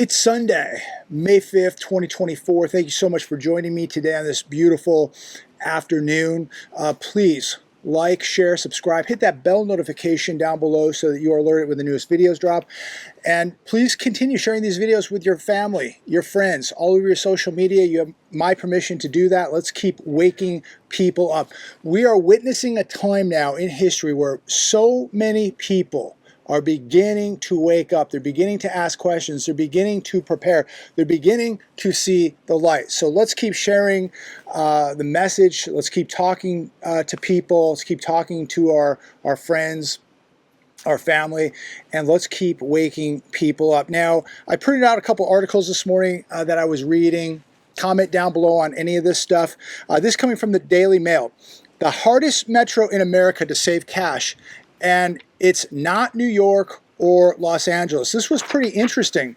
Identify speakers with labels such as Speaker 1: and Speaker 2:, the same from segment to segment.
Speaker 1: It's Sunday, May 5th, 2024. Thank you so much for joining me today on this beautiful afternoon. Please like, share, subscribe, hit that bell notification down below so that you are alerted when the newest videos drop. And please continue sharing these videos with your family, your friends, all over your social media. You have my permission to do that. Let's keep waking people up. We are witnessing a time now in history where so many people are beginning to wake up. They're beginning to ask questions. They're beginning to prepare. They're beginning to see the light. So let's keep sharing the message. Let's keep talking to people. Let's keep talking to our friends, our family, and let's keep waking people up. Now, I printed out a couple articles this morning that I was reading. Comment down below on any of this stuff. This coming from the Daily Mail. The hardest metro in America to save cash, and it's not New York or Los Angeles. This was pretty interesting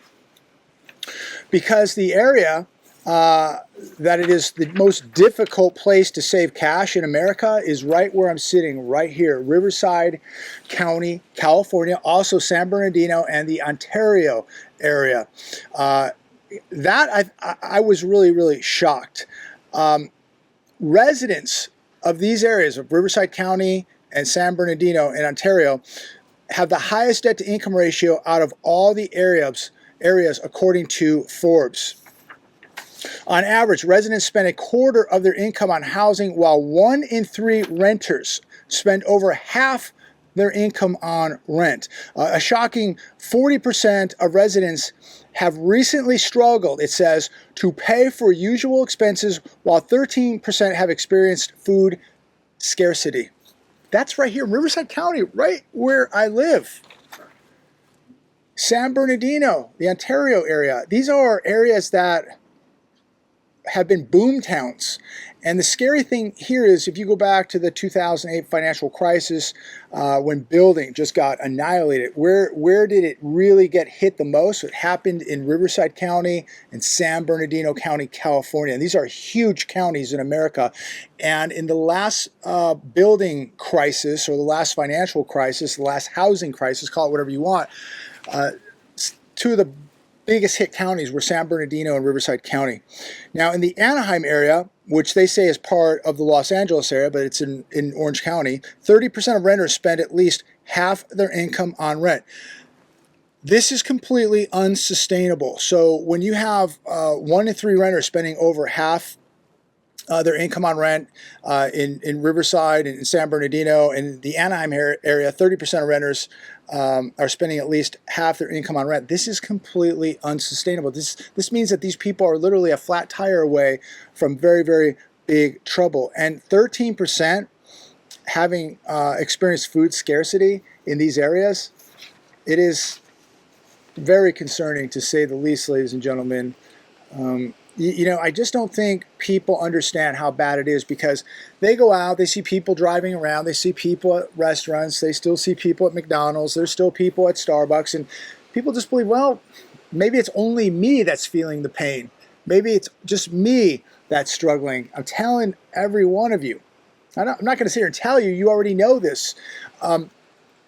Speaker 1: because the area that it is the most difficult place to save cash in America is right where I'm sitting right here, Riverside County, California, also San Bernardino and the Ontario area. That I was really shocked. Residents of these areas of Riverside County and San Bernardino in Ontario have the highest debt to income ratio out of all the areas according to Forbes. On average, residents spend a quarter of their income on housing, while 1 in 3 renters spend over half their income on rent. A shocking 40% of residents have recently struggled, it says, to pay for usual expenses, while 13% have experienced food scarcity. That's right here in Riverside County, right where I live. San Bernardino, the Ontario area. These are areas that have been boom towns. And the scary thing here is if you go back to the 2008 financial crisis when building just got annihilated, where did it really get hit the most? It happened in Riverside County and San Bernardino County, California. And these are huge counties in America. And in the last building crisis, or the last financial crisis, the last housing crisis, call it whatever you want, two of the biggest hit counties were San Bernardino and Riverside County. Now in the Anaheim area, which they say is part of the Los Angeles area, but it's in Orange County, 30% of renters spend at least half their income on rent. This is completely unsustainable. So when you have 1 in 3 renters spending over half their income on rent in Riverside and in San Bernardino and the Anaheim area, 30% of renters are spending at least half their income on rent. This is completely unsustainable. This means that these people are literally a flat tire away from very big trouble. And 13% having experienced food scarcity in these areas, it is very concerning to say the least, ladies and gentlemen. You know, I just don't think people understand how bad it is, because they go out, they see people driving around, they see people at restaurants, they still see people at McDonald's, there's still people at Starbucks, and people just believe, well, maybe it's only me that's feeling the pain. Maybe it's just me that's struggling. I'm telling every one of you. I'm not going to sit here and tell you, you already know this.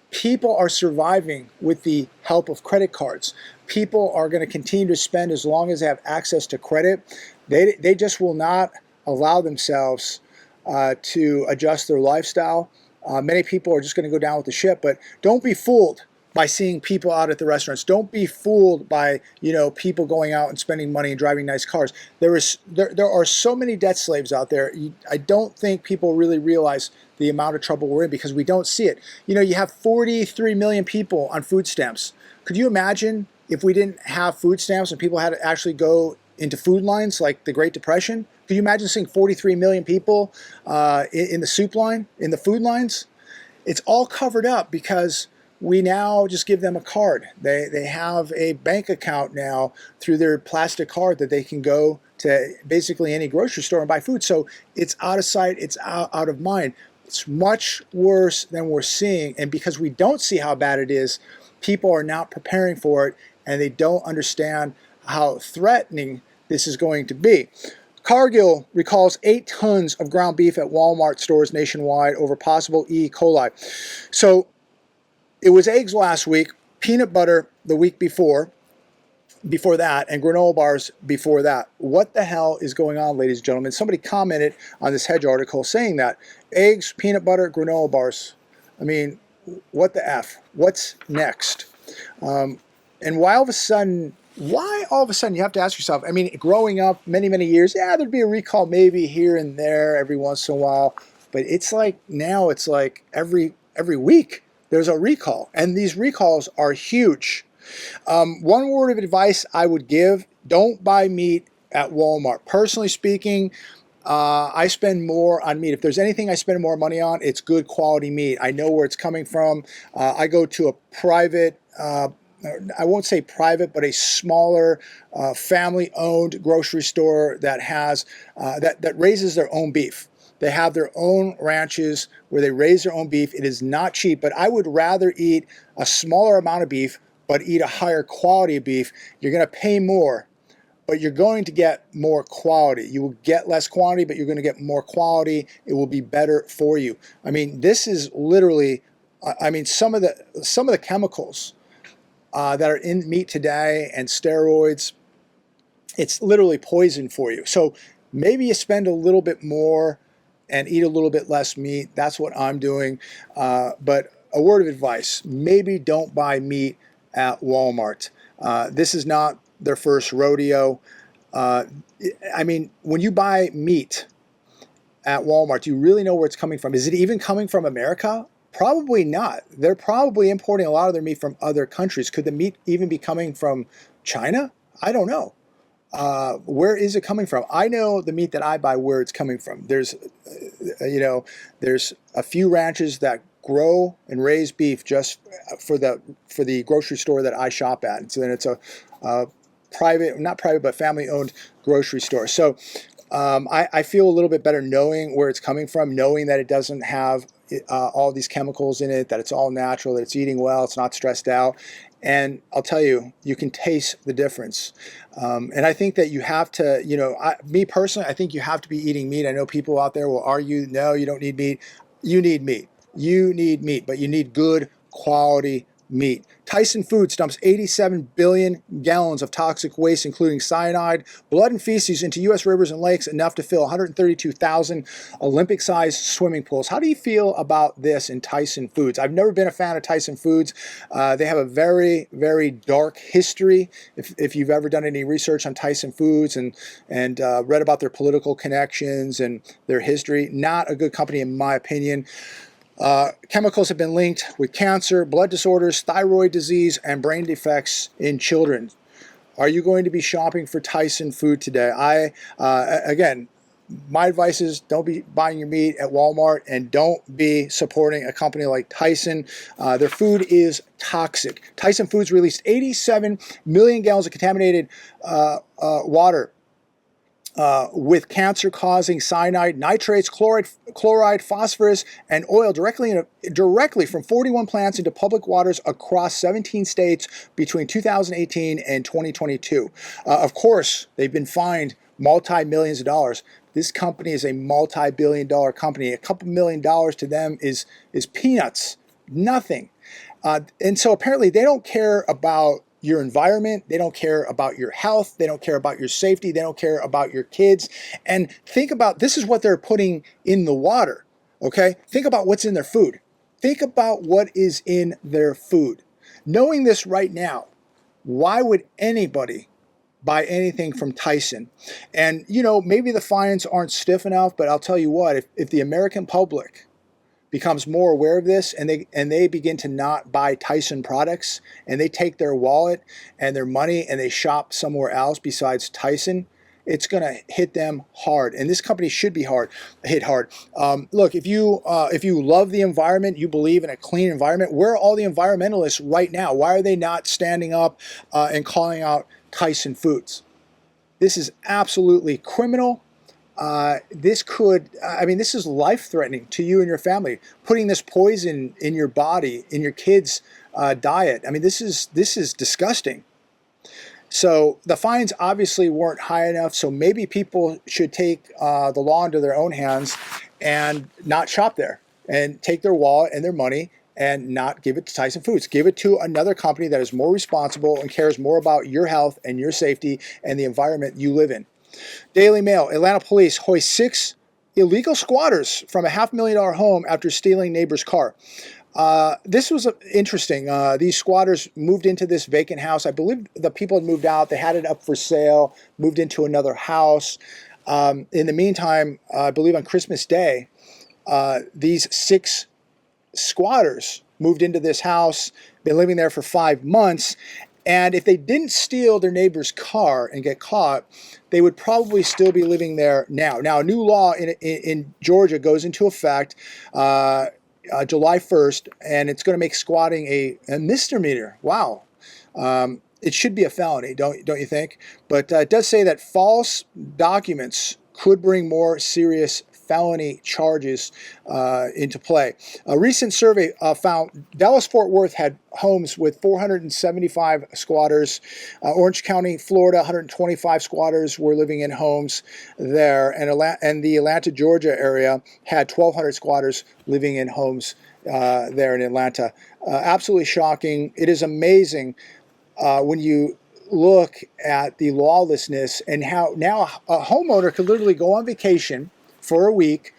Speaker 1: People are surviving with the help of credit cards. People are going to continue to spend as long as they have access to credit. They just will not allow themselves to adjust their lifestyle. Many people are just going to go down with the ship, but don't be fooled by seeing people out at the restaurants. Don't be fooled by, you know, people going out and spending money and driving nice cars. There are so many debt slaves out there. I don't think people really realize the amount of trouble we're in because we don't see it. You know, you have 43 million people on food stamps. Could you imagine if we didn't have food stamps and people had to actually go into food lines like the Great Depression? Could you imagine seeing 43 million people in the soup line, in the food lines? It's all covered up because we now just give them a card. They have a bank account now through their plastic card that they can go to basically any grocery store and buy food. So it's out of sight, it's out of mind. It's much worse than we're seeing. And because we don't see how bad it is, people are not preparing for it, and they don't understand how threatening this is going to be. Cargill recalls 8 tons of ground beef at Walmart stores nationwide over possible E. coli. So it was eggs last week, peanut butter the week before. before that, and granola bars before that. What the hell is going on, ladies and gentlemen? Somebody commented on this Hedge article saying that eggs, peanut butter, granola bars. I mean, what the F? What's next? And why all of a sudden you have to ask yourself, I mean, growing up many, many years, yeah, there'd be a recall maybe here and there every once in a while. But it's like now it's like every week there's a recall. And these recalls are huge. One word of advice I would give, don't buy meat at Walmart. Personally speaking, I spend more on meat. If there's anything I spend more money on, it's good quality meat. I know where it's coming from. I go to a private, I won't say private, but a smaller family-owned grocery store that has that raises their own beef. They have their own ranches where they raise their own beef. It is not cheap, but I would rather eat a smaller amount of beef, but eat a higher quality of beef. You're going to pay more, but you're going to get more quality. You will get less quantity, but you're going to get more quality. It will be better for you. I mean, this is literally, I mean, some of the chemicals that are in meat today and steroids, it's literally poison for you. So maybe you spend a little bit more and eat a little bit less meat. That's what I'm doing. But a word of advice, maybe don't buy meat at Walmart. This is not their first rodeo. I mean, when you buy meat at Walmart, do you really know where it's coming from? Is it even coming from America? Probably not. They're probably importing a lot of their meat from other countries. Could the meat even be coming from China? I don't know. Where is it coming from? I know the meat that I buy, where it's coming from. There's, there's a few ranches that grow and raise beef just for the grocery store that I shop at. And so then it's a private, not private, but family-owned grocery store. So I feel a little bit better knowing where it's coming from, knowing that it doesn't have all these chemicals in it, that it's all natural, that it's eating well, it's not stressed out. And I'll tell you, you can taste the difference. And I think that you have to, me personally, I think you have to be eating meat. I know people out there will argue, no, you don't need meat. You need meat. You need meat, but you need good quality meat. Tyson Foods dumps 87 billion gallons of toxic waste, including cyanide, blood, and feces into U.S. rivers and lakes, enough to fill 132,000 Olympic-sized swimming pools. How do you feel about this in Tyson Foods? I've never been a fan of Tyson Foods. They have a very, very dark history. If you've ever done any research on Tyson Foods and read about their political connections and their history, not a good company in my opinion. Chemicals have been linked with cancer, blood disorders, thyroid disease, and brain defects in children. Are you going to be shopping for Tyson food today? Again, my advice is don't be buying your meat at Walmart and don't be supporting a company like Tyson. Their food is toxic. Tyson Foods released 87 million gallons of contaminated water with cancer-causing cyanide, nitrates, chloride, phosphorus, and oil directly from 41 plants into public waters across 17 states between 2018 and 2022. Of course, they've been fined multi-millions of dollars. This company is a multi-billion-dollar company. A couple $1 million to them is peanuts, nothing. And so apparently they don't care about your environment, they don't care about your health, they don't care about your safety, they don't care about your kids. And think about, this is what they're putting in the water, okay? Think about what's in their food. Think about what is in their food. Knowing this right now, why would anybody buy anything from Tyson? And maybe the fines aren't stiff enough, but I'll tell you what, if the American public becomes more aware of this and they begin to not buy Tyson products and they take their wallet and their money and they shop somewhere else besides Tyson, it's going to hit them hard. And this company should be hit hard. Look, if you love the environment, you believe in a clean environment, where are all the environmentalists right now? Why are they not standing up and calling out Tyson Foods? This is absolutely criminal. This is life-threatening to you and your family. Putting this poison in your body, in your kids' diet. I mean, this is disgusting. So the fines obviously weren't high enough. So maybe people should take the law into their own hands and not shop there, and take their wallet and their money and not give it to Tyson Foods. Give it to another company that is more responsible and cares more about your health and your safety and the environment you live in. Daily Mail, Atlanta police hoist 6 illegal squatters from a $500,000 home after stealing neighbor's car. This was interesting. These squatters moved into this vacant house. I believe the people had moved out. They had it up for sale, moved into another house. In the meantime, I believe on Christmas Day, these 6 squatters moved into this house, been living there for 5 months. And if they didn't steal their neighbor's car and get caught, they would probably still be living there now. Now, a new law in Georgia goes into effect July 1st, and it's going to make squatting a misdemeanor. Wow. It should be a felony, don't you think? But it does say that false documents could bring more serious felony charges into play. A recent survey found Dallas-Fort Worth had homes with 475 squatters. Orange County, Florida, 125 squatters were living in homes there. And the Atlanta, Georgia area had 1,200 squatters living in homes there in Atlanta. Absolutely shocking. It is amazing when you look at the lawlessness and how now a homeowner could literally go on vacation for a week,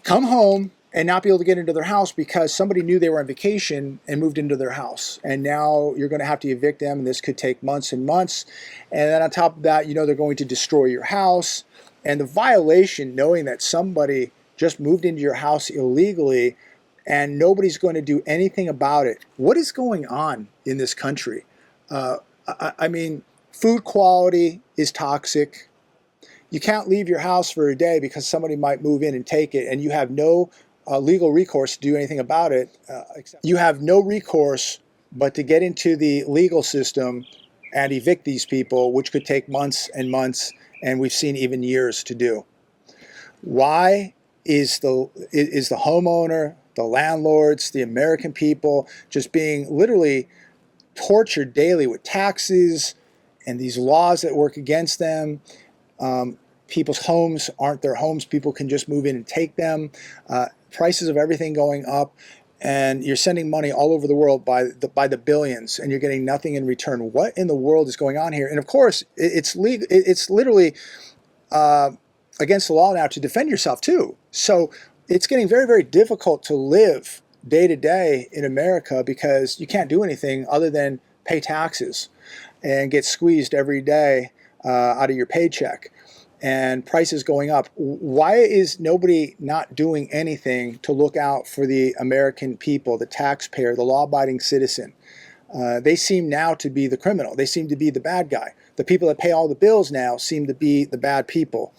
Speaker 1: come home, and not be able to get into their house because somebody knew they were on vacation and moved into their house. And now you're going to have to evict them, and this could take months and months. And then on top of that, you know they're going to destroy your house. And the violation, knowing that somebody just moved into your house illegally and nobody's going to do anything about it. What is going on in this country? I mean, food quality is toxic. You can't leave your house for a day because somebody might move in and take it, and you have no legal recourse to do anything about it. You have no recourse but to get into the legal system and evict these people, which could take months and months, and we've seen even years to do. Why is the homeowner, the landlords, the American people just being literally tortured daily with taxes and these laws that work against them? People's homes aren't their homes. People can just move in and take them. Prices of everything going up, and you're sending money all over the world by the billions, and you're getting nothing in return. What in the world is going on here? And of course, it's legal. It's literally against the law now to defend yourself too. So it's getting very, very difficult to live day to day in America because you can't do anything other than pay taxes and get squeezed every day out of your paycheck. And prices going up. Why is nobody not doing anything to look out for the American people, the taxpayer, the law-abiding citizen? They seem now to be the criminal. They seem to be the bad guy. The people that pay all the bills now seem to be the bad people.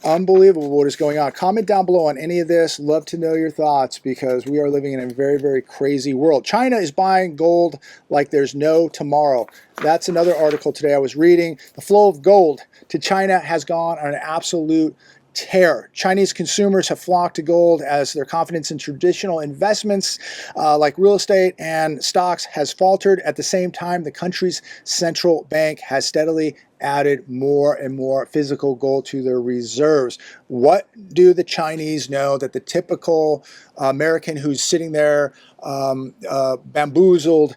Speaker 1: Unbelievable what is going on. Comment down below on any of this. Love to know your thoughts because we are living in a very, very crazy world. China is buying gold like there's no tomorrow. That's another article today I was reading. The flow of gold to China has gone on an absolute tear. Chinese consumers have flocked to gold as their confidence in traditional investments like real estate and stocks has faltered. At the same time, the country's central bank has steadily added more and more physical gold to their reserves. What do the Chinese know that the typical American who's sitting there bamboozled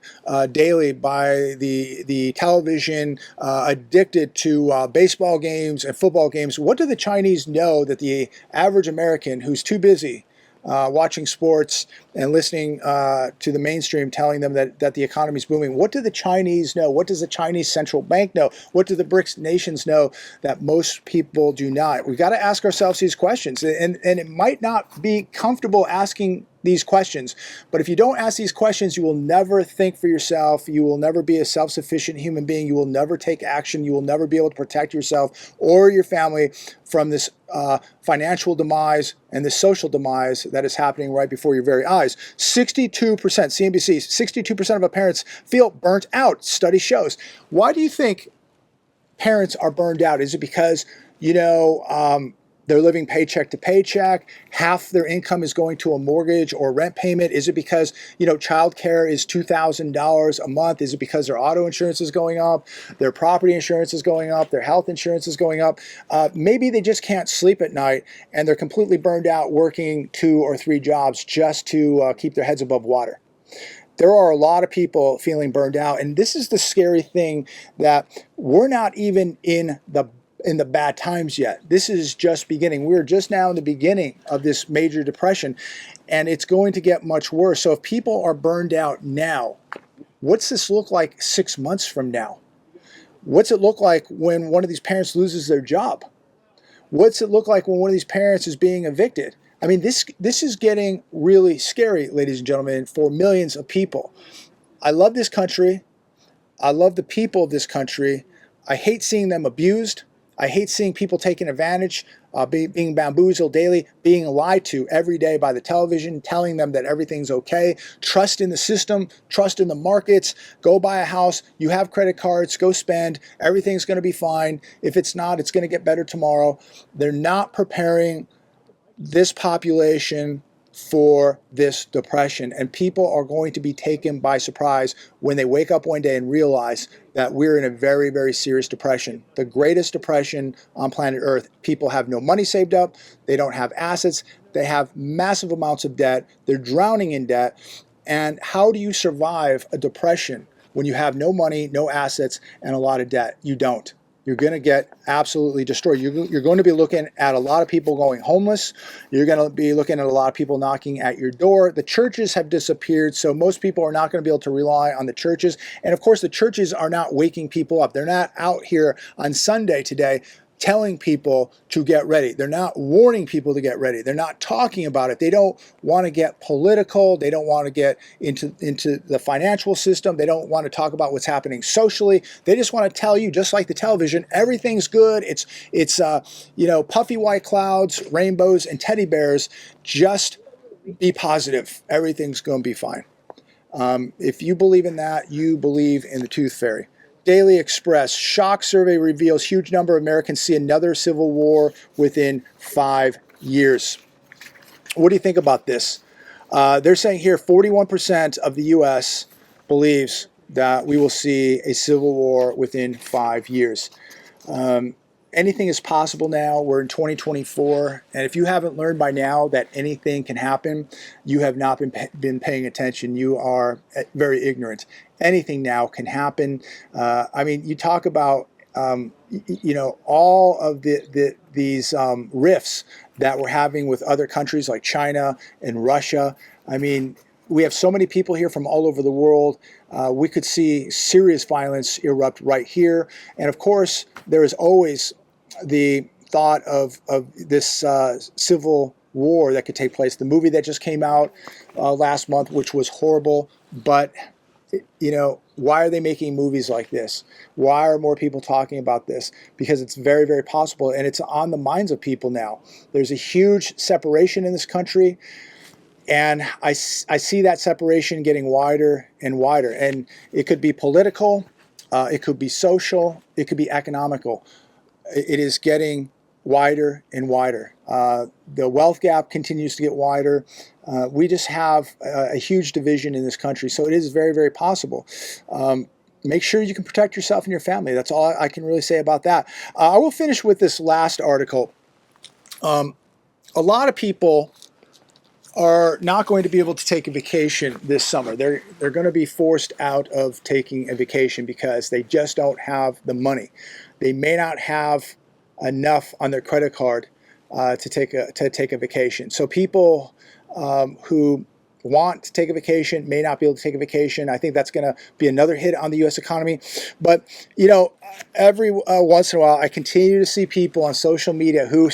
Speaker 1: daily by the television, addicted to baseball games and football games, what do the Chinese know that the average American who's too busy watching sports and listening to the mainstream telling them that the economy is booming? What do the Chinese know? What does the Chinese central bank know? What do the BRICS nations know that most people do not? We've got to ask ourselves these questions, and it might not be comfortable asking these questions, but if you don't ask these questions, you will never think for yourself. You will never be a self-sufficient human being. You will never take action. You will never be able to protect yourself or your family from this financial demise and the social demise that is happening right before your very eyes. 62%, CNBC, 62% of our parents feel burnt out, study shows. Why do you think parents are burned out? Is it because, the they're living paycheck to paycheck. Half their income is going to a mortgage or rent payment. Is it because, childcare is $2,000 a month? Is it because their auto insurance is going up, their property insurance is going up, their health insurance is going up? Maybe they just can't sleep at night and they're completely burned out working 2 or 3 jobs just to keep their heads above water. There are a lot of people feeling burned out, and this is the scary thing, that we're not even in the bad times yet. This is just beginning. We're just now in the beginning of this major depression, and it's going to get much worse. So if people are burned out now, what's this look like 6 months from now? What's it look like when one of these parents loses their job? What's it look like when one of these parents is being evicted? I mean, this is getting really scary, ladies and gentlemen, for millions of people. I love this country. I love the people of this country. I hate seeing them abused. I hate seeing people taken advantage, being bamboozled daily, being lied to every day by the television, telling them that everything's okay. Trust in the system, trust in the markets. Go buy a house. You have credit cards. Go spend. Everything's going to be fine. If it's not, it's going to get better tomorrow. They're not preparing this population for this depression, and people are going to be taken by surprise when they wake up one day and realize that we're in a very, very serious depression, the greatest depression on planet Earth. People have no money saved up, they don't have assets, they have massive amounts of debt, they're drowning in debt. And how do you survive a depression when you have no money, no assets, and a lot of debt? You don't. You're going to get absolutely destroyed. You're going to be looking at a lot of people going homeless. You're going to be looking at a lot of people knocking at your door. The churches have disappeared, so most people are not going to be able to rely on the churches. And of course, the churches are not waking people up. They're not out here on Sunday today telling people to get ready. They're not warning people to get ready. They're not talking about it. They don't want to get political. They don't want to get into the financial system. They don't want to talk about what's happening socially. They just want to tell you, just like the television, everything's good. It's puffy white clouds, rainbows, and teddy bears. Just be positive. Everything's going to be fine. If you believe in that, you believe in the Tooth Fairy. Daily Express, shock survey reveals huge number of Americans see another civil war within 5 years. What do you think about this? They're saying here 41% of the U.S. believes that we will see a civil war within 5 years. Anything is possible now. We're in 2024, and if you haven't learned by now that anything can happen, you have not been paying attention. You are very ignorant. Anything now can happen. I mean, you talk about all of these rifts that we're having with other countries like China and Russia. I mean, we have so many people here from all over the world. We could see serious violence erupt right here, and of course, there is always the thought of this civil war that could take place. The movie that just came out last month, which was horrible, but why are they making movies like this? Why are more people talking about this? Because it's very, very possible, and it's on the minds of people now. There's a huge separation in this country, and I see that separation getting wider and wider. And it could be political, it could be social, it could be economical. It is getting wider and wider. The wealth gap continues to get wider. We just have a huge division in this country, so it is very, very possible. Make sure you can protect yourself and your family. That's all I can really say about that. I will finish with this last article. A lot of people are not going to be able to take a vacation this summer. They're going to be forced out of taking a vacation because they just don't have the money. They may not have enough on their credit card to take a vacation. So people who want to take a vacation may not be able to take a vacation. I think that's going to be another hit on the U.S. economy. But every once in a while, I continue to see people on social media who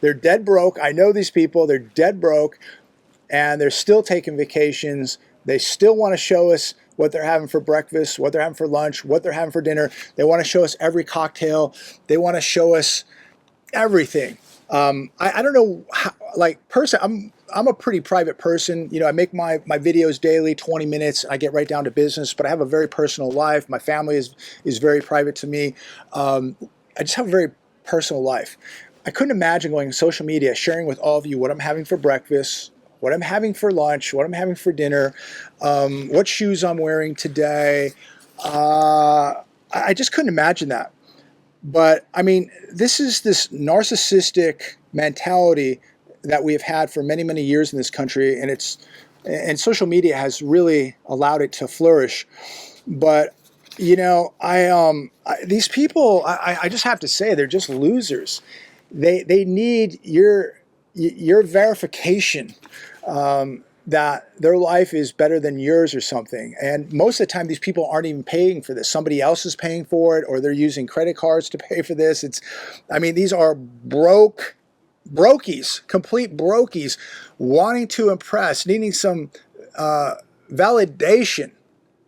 Speaker 1: they're dead broke. I know these people. They're dead broke, and they're still taking vacations. They still want to show us what they're having for breakfast, what they're having for lunch, what they're having for dinner. They want to show us every cocktail. They want to show us everything. I don't know how, I'm a pretty private person. I make my videos daily, 20 minutes. I get right down to business, but I have a very personal life. My family is very private to me. I just have a very personal life. I couldn't imagine going on social media, sharing with all of you what I'm having for breakfast, what I'm having for lunch, what I'm having for dinner, what shoes I'm wearing today. I just couldn't imagine that. But I mean, this is this narcissistic mentality that we have had for many, many years in this country, and social media has really allowed it to flourish. But you know, these people, I just have to say, they're just losers. They need your verification that their life is better than yours or something. And most of the time, these people aren't even paying for this. Somebody else is paying for it, or they're using credit cards to pay for this. I mean, these are brokies, complete brokies, wanting to impress, needing some validation,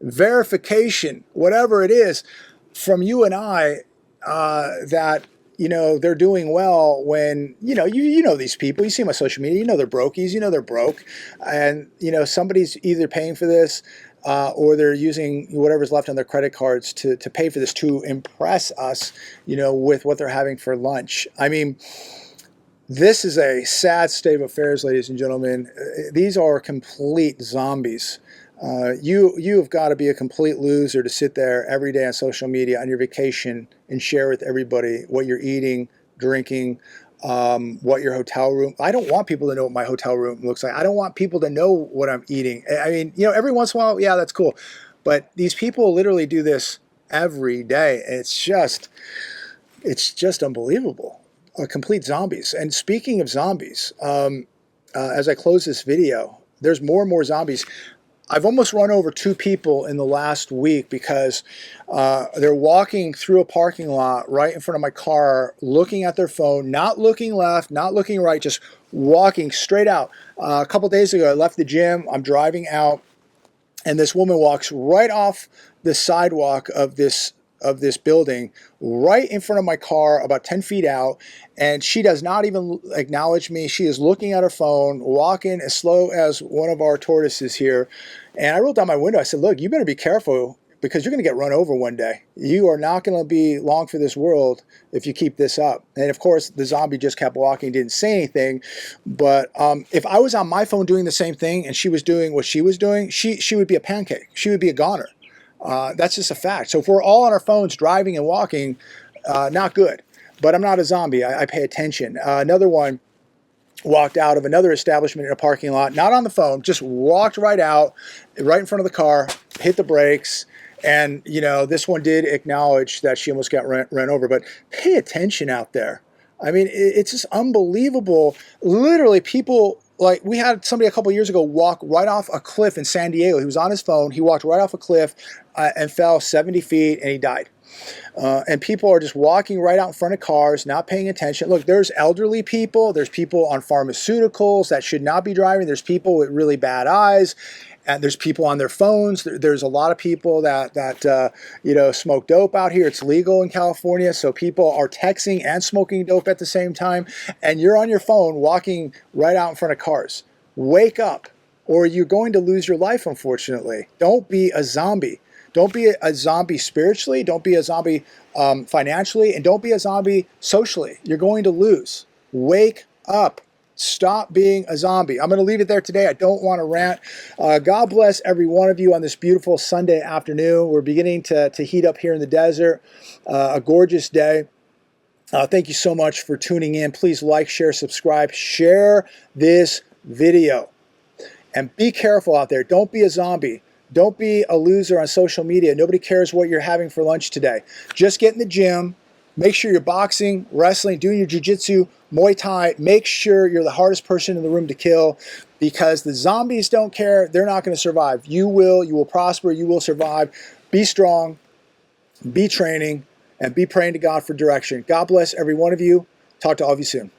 Speaker 1: verification, whatever it is, from you and I, that they're doing well. When you know these people, you see them on social media, they're brokies, they're broke, and somebody's either paying for this, or they're using whatever's left on their credit cards to pay for this, to impress us, with what they're having for lunch. I mean, this is a sad state of affairs, ladies and gentlemen. These are complete zombies. You have got to be a complete loser to sit there every day on social media on your vacation and share with everybody what you're eating, drinking, what your hotel room. I don't want people to know what my hotel room looks like. I don't want people to know what I'm eating. I mean, every once in a while, yeah, that's cool. But these people literally do this every day. And it's just unbelievable. Complete zombies. And speaking of zombies, as I close this video, there's more and more zombies. I've almost run over 2 people in the last week because they're walking through a parking lot right in front of my car, looking at their phone, not looking left, not looking right, just walking straight out. A couple days ago, I left the gym. I'm driving out, and this woman walks right off the sidewalk of this building, right in front of my car, about 10 feet out, and she does not even acknowledge me. She is looking at her phone, walking as slow as one of our tortoises here. And I rolled down my window. I said, look, you better be careful, because you're going to get run over one day. You are not going to be long for this world if you keep this up. And of course, the zombie just kept walking, didn't say anything. But if I was on my phone doing the same thing and she was doing what she was doing, she would be a pancake. She would be a goner. That's just a fact. So if we're all on our phones driving and walking, not good. But I'm not a zombie. I pay attention. Another one walked out of another establishment in a parking lot, not on the phone, just walked right out, right in front of the car, hit the brakes. And, this one did acknowledge that she almost got run over. But pay attention out there. I mean, it's just unbelievable. Literally, people, like, we had somebody a couple years ago walk right off a cliff in San Diego. He was on his phone. He walked right off a cliff and fell 70 feet, and he died. And people are just walking right out in front of cars, not paying attention. Look, there's elderly people. There's people on pharmaceuticals that should not be driving. There's people with really bad eyes. And there's people on their phones. There's a lot of people that smoke dope out here. It's legal in California, so people are texting and smoking dope at the same time. And you're on your phone walking right out in front of cars. Wake up, or you're going to lose your life, unfortunately. Don't be a zombie. Don't be a zombie spiritually. Don't be a zombie financially. And don't be a zombie socially. You're going to lose. Wake up. Stop being a zombie. I'm going to leave it there today. I don't want to rant. God bless every one of you on this beautiful Sunday afternoon. We're beginning to heat up here in the desert. A gorgeous day. Thank you so much for tuning in. Please like, share, subscribe. Share this video. And be careful out there. Don't be a zombie. Don't be a loser on social media. Nobody cares what you're having for lunch today. Just get in the gym. Make sure you're boxing, wrestling, doing your jiu-jitsu, Muay Thai. Make sure you're the hardest person in the room to kill, because the zombies don't care. They're not going to survive. You will. You will prosper. You will survive. Be strong. Be training. And be praying to God for direction. God bless every one of you. Talk to all of you soon.